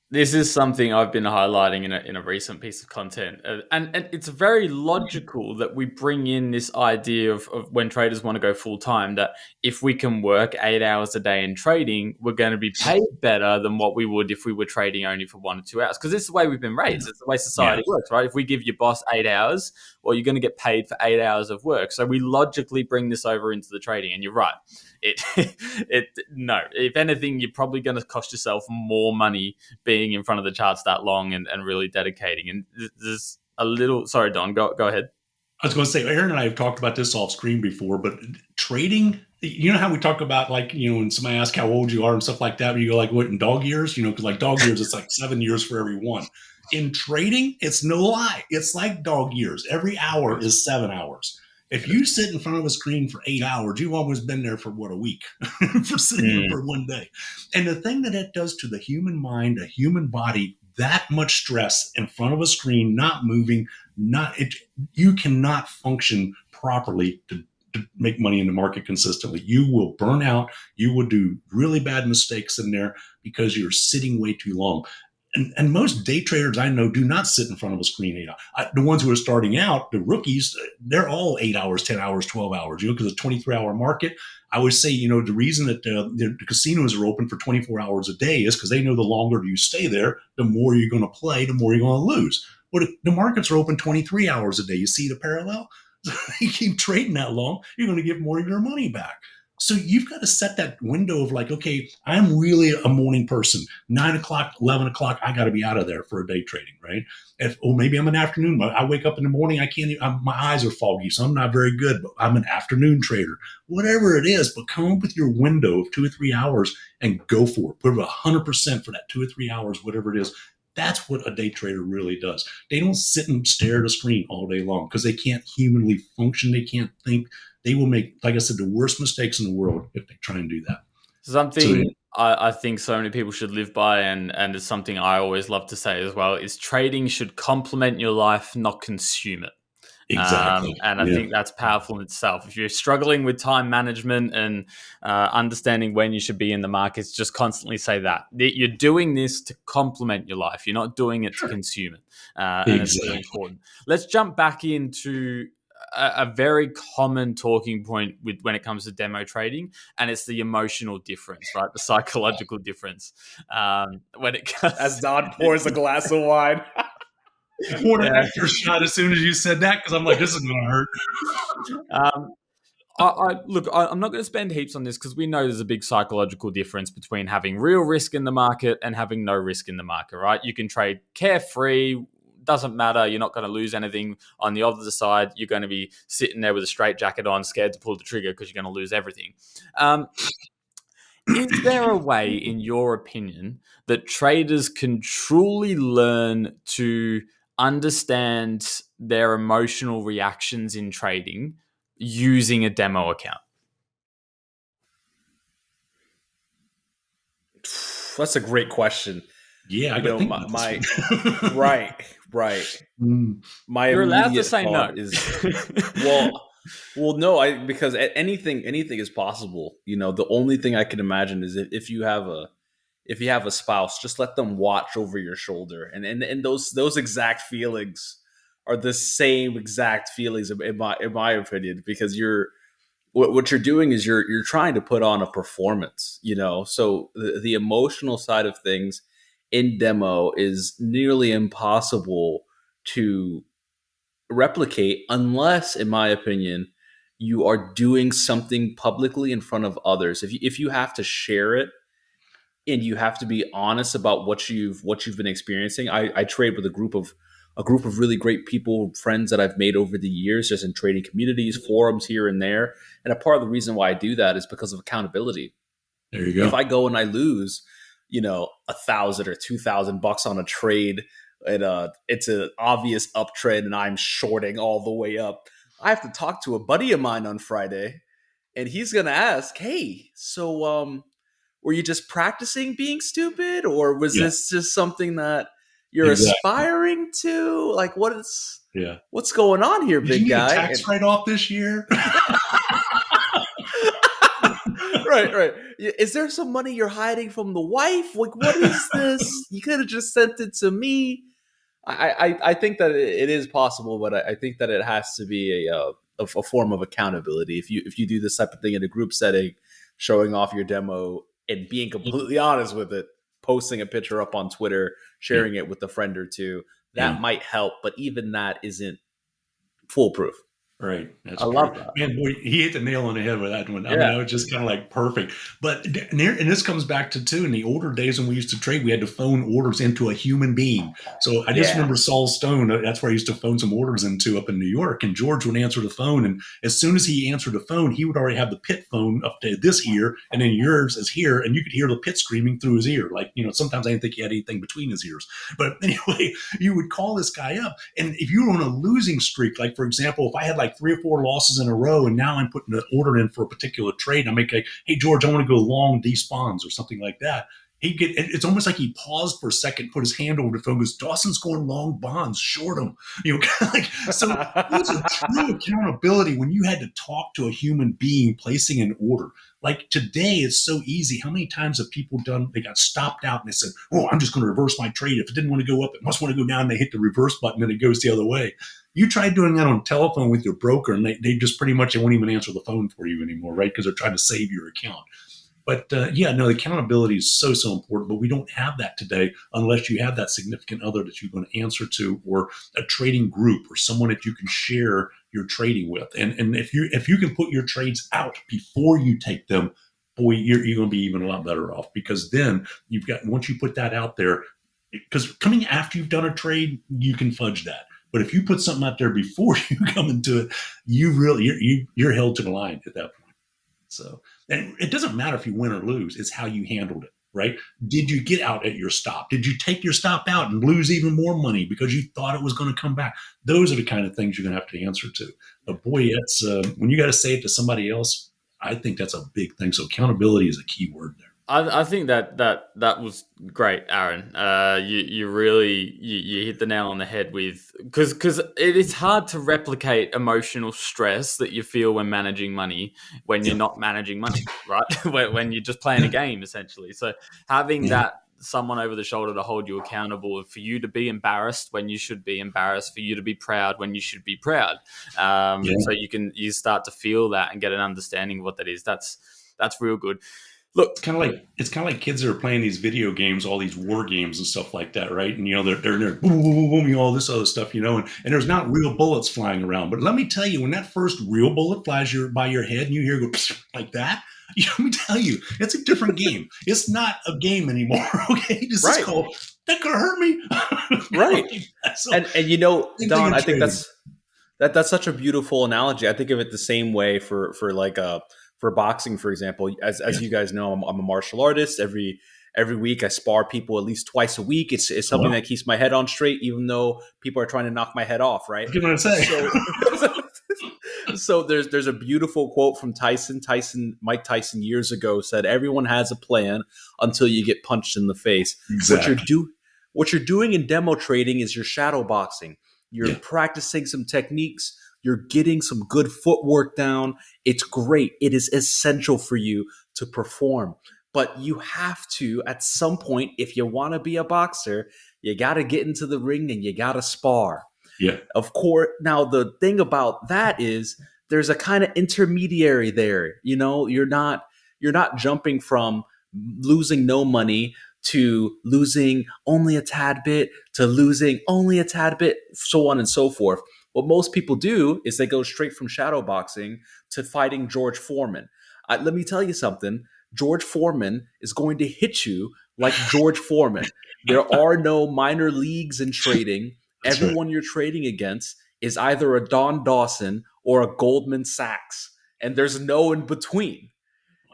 This is something I've been highlighting in a recent piece of content. And it's very logical that we bring in this idea of when traders want to go full time, that if we can work 8 hours a day in trading, we're going to be paid better than what we would if we were trading only for 1 or 2 hours. Because this is the way we've been raised. It's the way society works, right? If we give your boss 8 hours, well, you're going to get paid for 8 hours of work. So we logically bring this over into the trading. And you're right. No, if anything, you're probably going to cost yourself more money being in front of the charts that long and really dedicating. And there's a little. Sorry, Don, go ahead. I was going to say, Aaron and I have talked about this off screen before, but trading, you know how we talk about, like, when somebody asks how old you are and stuff like that, you go like, what, in dog years? Because like dog years, it's like 7 years for every one. In trading, it's no lie. It's like dog years. Every hour is 7 hours. If you sit in front of a screen for 8 hours, you've almost been there for a week for sitting there for one day. And the thing that it does to the human mind, a human body, that much stress in front of a screen, not moving, you cannot function properly to make money in the market consistently. You will burn out. You will do really bad mistakes in there because you're sitting way too long. And most day traders I know do not sit in front of a screen 8 hours. The ones who are starting out, the rookies, they're all 8 hours, 10 hours, 12 hours, because it's a 23-hour market. I would say, the reason that the casinos are open for 24 hours a day is because they know the longer you stay there, the more you're going to play, the more you're going to lose. But if the markets are open 23 hours a day, you see the parallel? You keep trading that long, you're going to get more of your money back. So you've got to set that window of like, okay, I'm really a morning person. 9 o'clock, 11 o'clock, I got to be out of there for a day trading, right? Or maybe I'm an afternoon. I wake up in the morning, my eyes are foggy, so I'm not very good, but I'm an afternoon trader. Whatever it is, but come up with your window of 2 or 3 hours and go for it. Put 100% for that 2 or 3 hours, whatever it is. That's what a day trader really does. They don't sit and stare at a screen all day long because they can't humanly function. They can't think. They will make, like I said, the worst mistakes in the world if they try and do that. Something I think so many people should live by, and it's something I always love to say as well, is trading should complement your life, not consume it. Exactly. And I think that's powerful in itself. If you're struggling with time management and understanding when you should be in the markets, just constantly say that. You're doing this to complement your life. You're not doing it to consume it. And it's really important. Let's jump back into a very common talking point when it comes to demo trading, and it's the emotional difference, right? The psychological difference. When it comes, as Don pours a glass of wine. I poured an extra shot as soon as you said that because I'm like, this is going to hurt. Look, I'm not going to spend heaps on this because we know there's a big psychological difference between having real risk in the market and having no risk in the market, right? You can trade carefree. Doesn't matter. You're not going to lose anything. On the other side, you're going to be sitting there with a straitjacket on, scared to pull the trigger because you're going to lose everything. Is there a way, in your opinion, that traders can truly learn to understand their emotional reactions in trading using a demo account? That's a great question. Yeah, I got to think about this. Right. You're allowed to say no. No, because anything is possible. The only thing I can imagine is if you have a spouse, just let them watch over your shoulder, and those exact feelings are the same exact feelings in my opinion, because what you're doing is you're trying to put on a performance, so the emotional side of things in demo is nearly impossible to replicate unless, in my opinion, you are doing something publicly in front of others. If you have to share it and you have to be honest about what you've been experiencing. I trade with a group of really great people, friends that I've made over the years, just in trading communities, forums here and there. And a part of the reason why I do that is because of accountability. There you go. If I go and I lose, $1,000 or $2,000 on a trade, and it's an obvious uptrend and I'm shorting all the way up, I have to talk to a buddy of mine on Friday, and he's going to ask, hey, so were you just practicing being stupid, or was this just something that you're aspiring to? Like, what's going on here, big guy? Did you tax write-off this year? Right. Is there some money you're hiding from the wife? Like, what is this? You could have just sent it to me. I think that it is possible, but I think that it has to be a form of accountability. If you do this type of thing in a group setting, showing off your demo and being completely honest with it, posting a picture up on Twitter, sharing it with a friend or two, that might help. But even that isn't foolproof. Right. That's I true. love that. Man, boy, he hit the nail on the head with that one. I mean, Yeah. that was just kind of like perfect. But and this comes back to too, in the older days when we used to trade, we had to phone orders into a human being. So I just Yeah. remember Saul Stone. That's where I used to phone some orders into up in New York. And George would answer the phone. And as soon as he answered the phone, he would already have the pit phone up to this ear. And then yours is here. And you could hear the pit screaming through his ear. Like, sometimes I didn't think he had anything between his ears. But anyway, you would call this guy up. And if you were on a losing streak, like, for example, if I had like 3 or 4 losses in a row, and now I'm putting an order in for a particular trade. I'm like, hey George, I want to go long despawns or something like that. It's almost like he paused for a second, put his hand over the phone, goes, Dawson's going long bonds, short him. So it was a true accountability when you had to talk to a human being placing an order. Like today, it's so easy. How many times have people they got stopped out and they said, oh, I'm just going to reverse my trade. If it didn't want to go up, it must want to go down. And they hit the reverse button and it goes the other way. You try doing that on telephone with your broker and they just pretty much, they won't even answer the phone for you anymore, right? Because they're trying to save your account. But the accountability is so important, but we don't have that today unless you have that significant other that you're going to answer to, or a trading group, or someone that you can share your trading with. And if you can put your trades out before you take them, boy, you're going to be even a lot better off, because then once you put that out there, because coming after you've done a trade, you can fudge that. But if you put something out there before you come into it, you're held to the line at that point. So, and it doesn't matter if you win or lose; it's how you handled it, right? Did you get out at your stop? Did you take your stop out and lose even more money because you thought it was going to come back? Those are the kind of things you're going to have to answer to. But boy, that's when you got to say it to somebody else. I think that's a big thing. So accountability is a key word there. I think that was great, Aaron. You really you hit the nail on the head with, because it is hard to replicate emotional stress that you feel when managing money when you're not managing money, right? when you're just playing a game essentially. So having that someone over the shoulder to hold you accountable, for you to be embarrassed when you should be embarrassed, for you to be proud when you should be proud. So you start to feel that and get an understanding of what that is. That's real good. Look, it's kind of like kids that are playing these video games, all these war games and stuff like that, right? And they're boom, boom, boom, boom, all this other stuff, and there's not real bullets flying around. But let me tell you, when that first real bullet flies by your head and you hear it go like that, let me tell you, it's a different game. It's not a game anymore. Okay, this is called that could hurt me, right? So, and Don, I think that's such a beautiful analogy. I think of it the same way for boxing, for example. As you guys know, I'm a martial artist. Every week I spar people at least twice a week. It's something that keeps my head on straight, even though people are trying to knock my head off, right? What can I say? So there's a beautiful quote from Mike Tyson years ago said, everyone has a plan until you get punched in the face. Exactly. What you're doing in demo trading is you're shadow boxing. You're practicing some techniques. You're getting some good footwork down. It's great. It is essential for you to perform. But you have to, at some point, if you want to be a boxer, you got to get into the ring and you got to spar. Yeah. Of course. Now, the thing about that is there's a kind of intermediary there. You're not jumping from losing no money to losing only a tad bit to losing only a tad bit, so on and so forth. What most people do is they go straight from shadow boxing to fighting George Foreman. Let me tell you something. George Foreman is going to hit you like George Foreman. There are no minor leagues in trading. Everyone you're trading against is either a Don Dawson or a Goldman Sachs, and there's no in between.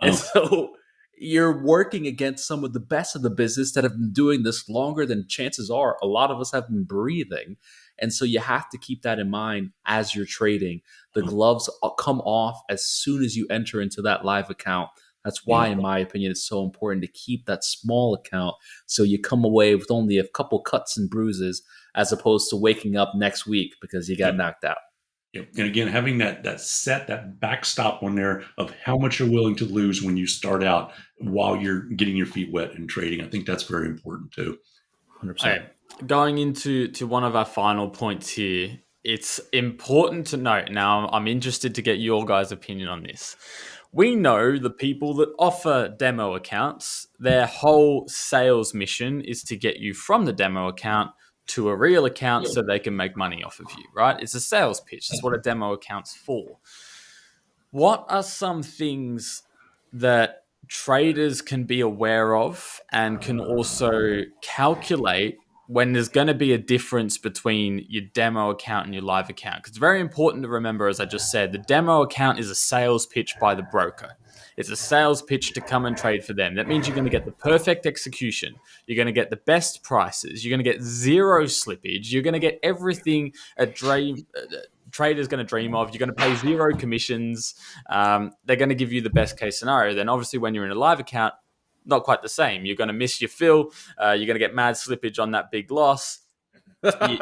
Wow. And so you're working against some of the best of the business that have been doing this longer than chances are a lot of us have been breathing. And so you have to keep that in mind as you're trading. The gloves come off as soon as you enter into that live account. That's why, in my opinion, it's so important to keep that small account so you come away with only a couple cuts and bruises, as opposed to waking up next week because you got knocked out. Yep. And again, having that backstop on there of how much you're willing to lose when you start out while you're getting your feet wet and trading, I think that's very important too. 100%. Okay. Going into one of our final points here, it's important to note, now I'm interested to get your guys' opinion on this. We know the people that offer demo accounts, their whole sales mission is to get you from the demo account to a real account so they can make money off of you, right? It's a sales pitch. That's what a demo account's for. What are some things that traders can be aware of and can also calculate when there's going to be a difference between your demo account and your live account? Because it's very important to remember, as I just said, the demo account is a sales pitch by the broker. It's a sales pitch to come and trade for them. That means you're going to get the perfect execution. You're going to get the best prices. You're going to get zero slippage. You're going to get everything a trader's going to dream of. You're going to pay zero commissions. They're going to give you the best case scenario. Then obviously when you're in a live account, not quite the same. You're going to miss your fill. You're going to get mad slippage on that big loss. You're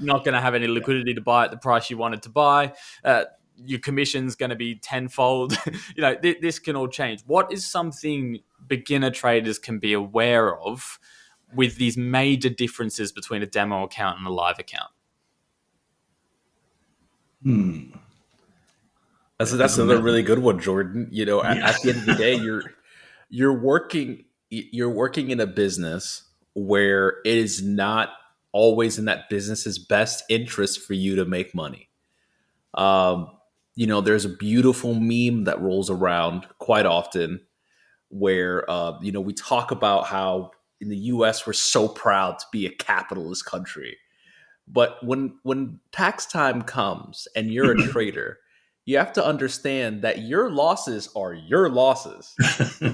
not going to have any liquidity to buy at the price you wanted to buy. Your commission's going to be tenfold. This can all change. What is something beginner traders can be aware of with these major differences between a demo account and a live account? That's another really good one, Jordan. At the end of the day, you're working in a business where it is not always in that business's best interest for you to make money. There's a beautiful meme that rolls around quite often where we talk about how in the US we're so proud to be a capitalist country. But when tax time comes and you're a trader, you have to understand that your losses are your losses.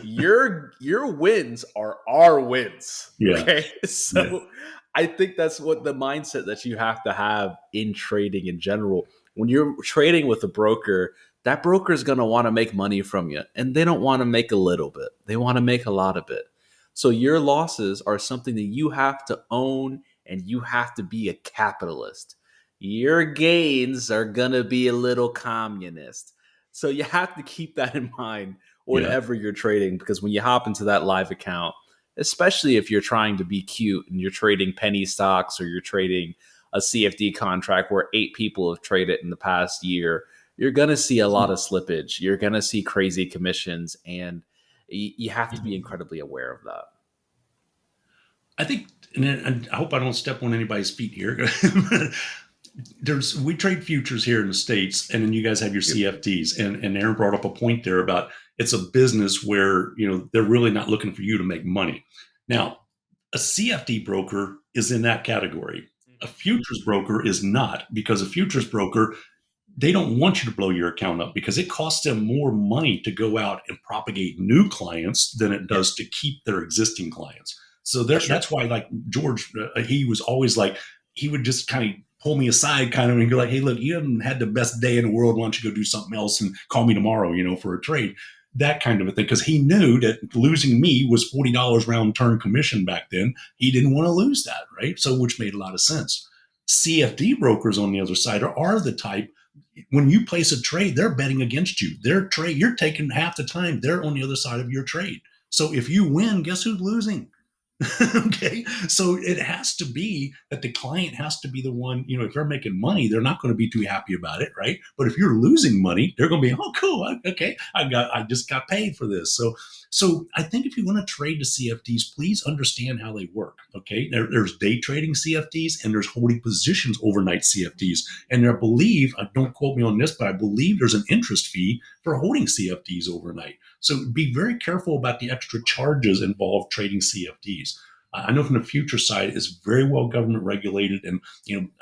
Your wins are our wins. Yeah. Okay. So I think that's what the mindset that you have to have in trading in general. When you're trading with a broker, that broker is going to want to make money from you. And they don't want to make a little bit. They want to make a lot of it. So your losses are something that you have to own, and you have to be a capitalist. Your gains are going to be a little communist. So you have to keep that in mind whenever you're trading, because when you hop into that live account, especially if you're trying to be cute and you're trading penny stocks or you're trading a CFD contract where 8 people have traded in the past year, you're going to see a lot of slippage. You're going to see crazy commissions, and you have to be incredibly aware of that. I think, and I hope I don't step on anybody's feet here. We trade futures here in the States, and then you guys have your CFDs. And Aaron brought up a point there about it's a business where they're really not looking for you to make money. Now, a CFD broker is in that category. A futures broker is not, because a futures broker, they don't want you to blow your account up because it costs them more money to go out and propagate new clients than it does to keep their existing clients. So that's why, like George, he was always like, he would just kind of pull me aside and go like, hey, look, you haven't had the best day in the world. Why don't you go do something else and call me tomorrow, for a trade, that kind of a thing. Because he knew that losing me was $40 round turn commission back then. He didn't want to lose that, right? So, which made a lot of sense. CFD brokers on the other side are the type, when you place a trade, they're betting against you. Their trade, you're taking half the time. They're on the other side of your trade. So if you win, guess who's losing? Okay. So it has to be that the client has to be the one, if they're making money, they're not going to be too happy about it. Right. But if you're losing money, they're going to be, oh, cool. Okay. I just got paid for this. So I think if you want to trade the CFDs, please understand how they work. Okay. There's day trading CFDs and there's holding positions overnight CFDs. And I believe, don't quote me on this, but I believe there's an interest fee for holding CFDs overnight. So be very careful about the extra charges involved trading CFDs. I know from the future side, it's very well government regulated. And,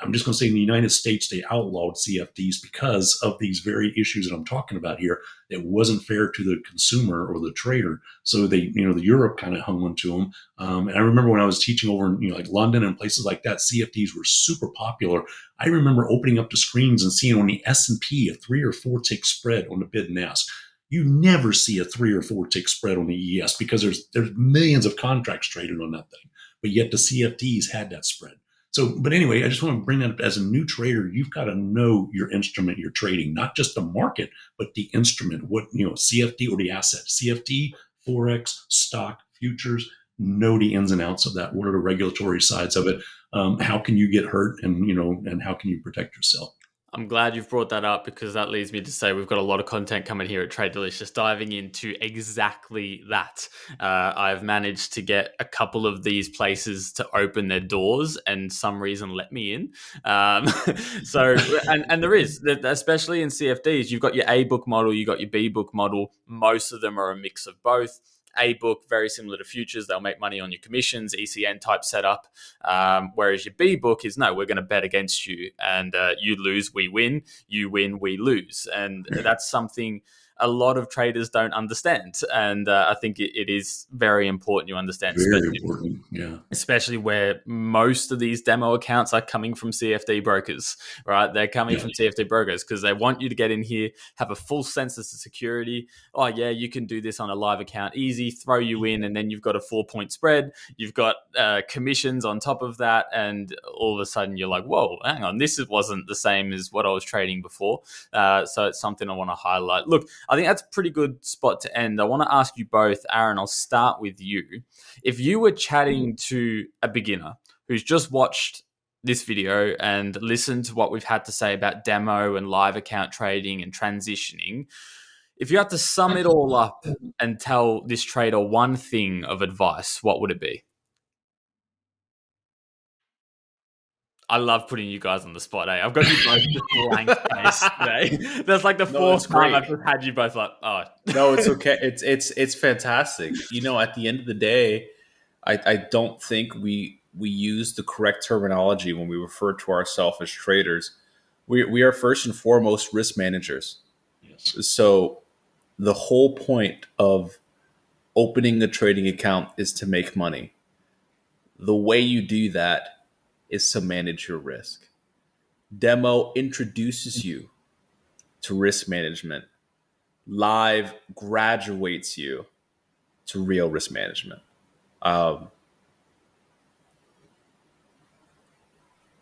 I'm just going to say in the United States, they outlawed CFDs because of these very issues that I'm talking about here. It wasn't fair to the consumer or the trader. So the Europe kind of hung on to them. And I remember when I was teaching over in, like London and places like that, CFDs were super popular. I remember opening up the screens and seeing on the S&P a 3 or 4 tick spread on the bid and ask. You never see a 3 or 4 tick spread on the ES because there's millions of contracts traded on that thing. But yet the CFDs had that spread. So, but anyway, I just want to bring that up. As a new trader, you've got to know your instrument you're trading, not just the market, but the instrument, what, CFD or the asset, CFD, Forex, stock, futures, know the ins and outs of that. What are the regulatory sides of it? How can you get hurt and how can you protect yourself? I'm glad you've brought that up, because that leads me to say we've got a lot of content coming here at Trade Delicious diving into exactly that. I've managed to get a couple of these places to open their doors and some reason let me in. So, and there is, especially in CFDs, you've got your A book model, you've got your B book model. Most of them are a mix of both. A book, very similar to futures. They'll make money on your commissions, ECN type setup. Whereas your B book is, no, we're going to bet against you, and you lose, we win. You win, we lose. And that's something a lot of traders don't understand. And I think it is very important you understand. Very important, yeah. Especially where most of these demo accounts are coming from CFD brokers, right? They're coming from CFD brokers because they want you to get in here, have a full sense of security. Oh, yeah, you can do this on a live account, easy, throw you in, and then you've got a 4-point spread. You've got commissions on top of that, and all of a sudden you're like, whoa, hang on, this wasn't the same as what I was trading before. So it's something I want to highlight. Look, I think that's a pretty good spot to end. I want to ask you both, Aaron, I'll start with you. If you were chatting to a beginner who's just watched this video and listened to what we've had to say about demo and live account trading and transitioning, if you had to sum it all up and tell this trader one thing of advice, what would it be? I love putting you guys on the spot, eh? I've got you both just blank face today. That's like the fourth time I've just had you both like, oh. No, it's okay. It's fantastic. You know, at the end of the day, I don't think we use the correct terminology when we refer to ourselves as traders. We are first and foremost risk managers. Yes. So the whole point of opening a trading account is to make money. The way you do that is to manage your risk. Demo introduces you to risk management. Live graduates you to real risk management.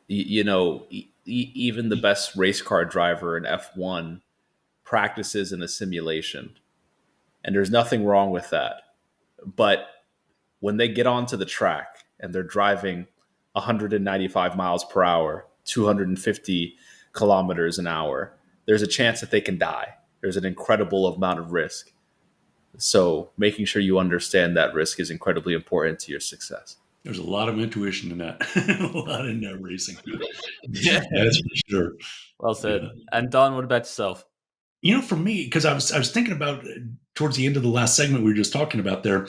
Even the best race car driver in F1 practices in a simulation, and there's nothing wrong with that. But when they get onto the track and they're driving 195 miles per hour, 250 kilometers an hour, there's a chance that they can die. There's an incredible amount of risk. So making sure you understand that risk is incredibly important to your success. There's a lot of intuition in that. A lot in that racing. Yeah, that's for sure. Well said. Yeah. And Don, what about yourself? You know, for me, because I was thinking about towards the end of the last segment we were just talking about there,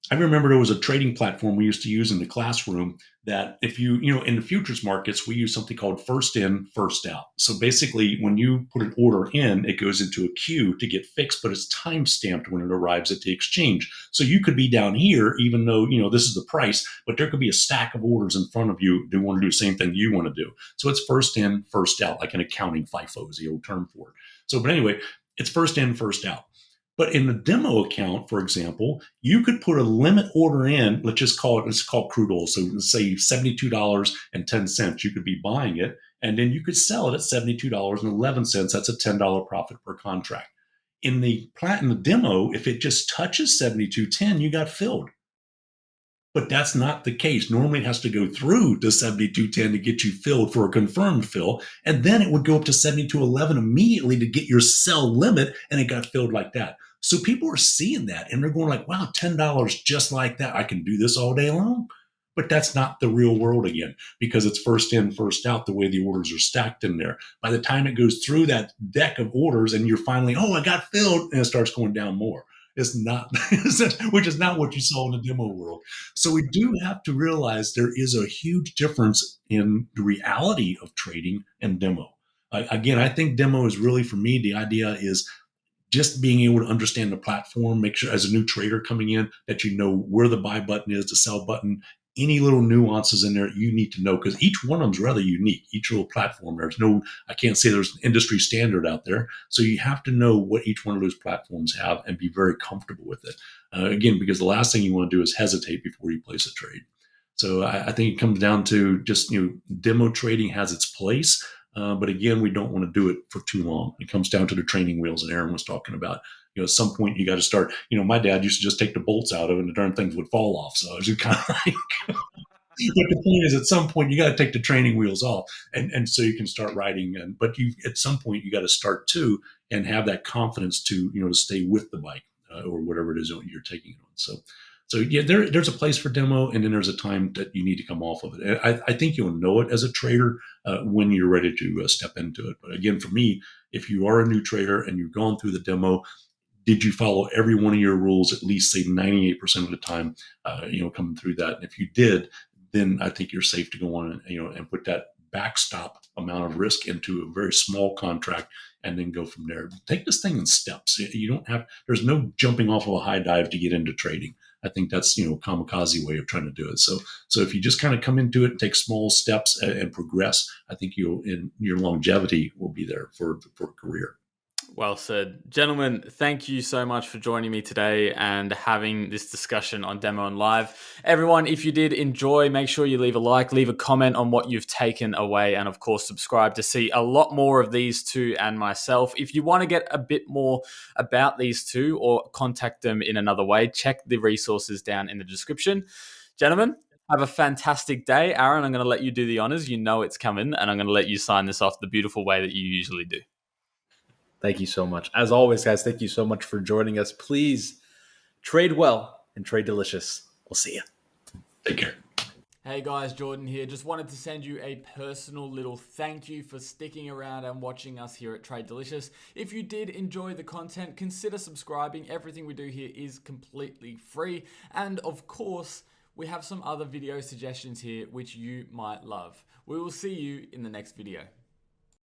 I remember there was a trading platform we used to use in the classroom that if you in the futures markets, we use something called first in, first out. So basically, when you put an order in, it goes into a queue to get fixed, but it's time stamped when it arrives at the exchange. So you could be down here, even though, this is the price, but there could be a stack of orders in front of you that want to do the same thing you want to do. So it's first in, first out, like an accounting FIFO is the old term for it. So, but anyway, it's first in, first out. But in the demo account, for example, you could put a limit order in. Let's call crude oil. So let's say $72.10. You could be buying it, and then you could sell it at $72.11. That's a $10 profit per contract. In the demo, if it just touches $72.10, you got filled. But that's not the case. Normally it has to go through to $72.10 to get you filled for a confirmed fill. And then it would go up to $72.11 immediately to get your sell limit, and it got filled like that. So people are seeing that and they're going like, wow, $10 just like that. I can do this all day long. But that's not the real world again, because it's first in, first out, the way the orders are stacked in there. By the time it goes through that deck of orders and you're finally, I got filled, and it starts going down more. It's not, which is not what you saw in the demo world. So we do have to realize there is a huge difference in the reality of trading and demo. Again, I think demo is really, for me, the idea is just being able to understand the platform, make sure as a new trader coming in that you know where the buy button is, the sell button, any little nuances in there you need to know, because each one of them is rather unique. Each little platform, I can't say there's an industry standard out there. So you have to know what each one of those platforms have and be very comfortable with it. Again, because the last thing you want to do is hesitate before you place a trade. So I think it comes down to just, demo trading has its place. But again, we don't want to do it for too long. It comes down to the training wheels that Aaron was talking about. At some point you got to start, my dad used to just take the bolts out of it and the darn things would fall off. So I was just kind of like, the point is, at some point, you got to take the training wheels off, and so you can start riding. But at some point, you got to start too, and have that confidence to to stay with the bike or whatever it is you're taking it on. So yeah, there's a place for demo, and then there's a time that you need to come off of it. And I think you'll know it as a trader when you're ready to step into it. But again, for me, if you are a new trader and you've gone through the demo, did you follow every one of your rules at least, say, 98% of the time, coming through that? And if you did, then I think you're safe to go on and put that backstop amount of risk into a very small contract and then go from there. Take this thing in steps. There's no jumping off of a high dive to get into trading. I think that's, kamikaze way of trying to do it. So if you just kind of come into it and take small steps and progress, I think your longevity will be there for a career. Well said. Gentlemen, thank you so much for joining me today and having this discussion on Demo and Live. Everyone, if you did enjoy, make sure you leave a like, leave a comment on what you've taken away, and of course, subscribe to see a lot more of these two and myself. If you want to get a bit more about these two or contact them in another way, check the resources down in the description. Gentlemen, have a fantastic day. Aaron, I'm going to let you do the honors. You know it's coming, and I'm going to let you sign this off the beautiful way that you usually do. Thank you so much. As always, guys, thank you so much for joining us. Please trade well and trade delicious. We'll see you. Take care. Hey guys, Jordan here. Just wanted to send you a personal little thank you for sticking around and watching us here at Trade Delicious. If you did enjoy the content, consider subscribing. Everything we do here is completely free. And of course, we have some other video suggestions here which you might love. We will see you in the next video.